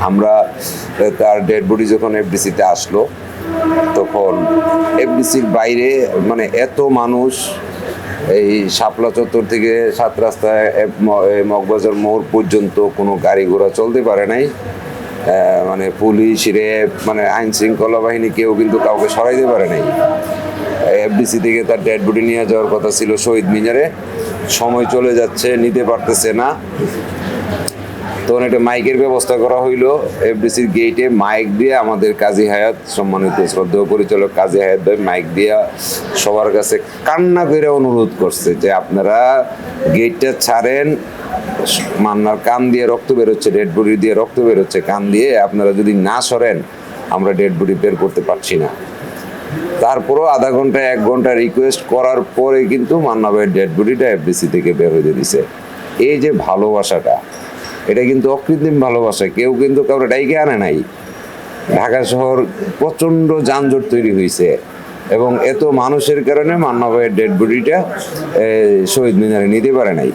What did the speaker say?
আমরা তার dead body যখন এফডিসিতে আসলো, তখন এফডিসির বাইরে মানে এত মানুষ, এই শাপলা চত্বর থেকে 7 রাস্তায় মগবাজার মোড় পর্যন্ত কোনো গাড়ি ঘোড়া চলতে পারে নাই। মানে পুলিশ, র্যাব, মানে আইন শৃঙ্খলা বাহিনী কেউ কিন্তু কাউকে সরাইতে পারে নাই। এফডিসি থেকে তার ডেড বডি নিয়ে যাওয়ার কথা ছিল শহীদ মিনারে, সময় চলে যাচ্ছে, নিতে পারতেছে না। তখন একটা মাইকের ব্যবস্থা করা হইলো এফডিসির গেটে, মাইক দিয়ে আমাদের কাজী হায়াত, সম্মানিত শ্রদ্ধেয় পরিচালক কাজী হায়াত ভাই মাইক দিয়ে সবার কাছে কান্না করে অনুরোধ করছে যে আপনারা গেটটা ছাড়েন, মান্নার কান দিয়ে রক্ত বেরোচ্ছে, ডেড বডি দিয়ে রক্ত বেরোচ্ছে কান দিয়ে, আপনারা যদি না সরেন আমরা ডেড বডি বের করতে পারছি না। তারপরও আধা ঘন্টা 1 ঘন্টা রিকোয়েস্ট করার পরে কিন্তু মান্না ভাইয়ের ডেড বডিটা এফডিসি থেকে বের হয়ে দিছে। এই যে ভালোবাসাটা, এটা কিন্তু অকৃত্রিম ভালোবাসা, কেউ কিন্তু কাউকে ডাইকে আনে নাই। ঢাকা শহর প্রচণ্ড যানজট তৈরি হয়েছে এবং এত মানুষের কারণে মান্না ভাইয়ের ডেড বডিটা শহীদ মিনারে নিতে পারে নাই।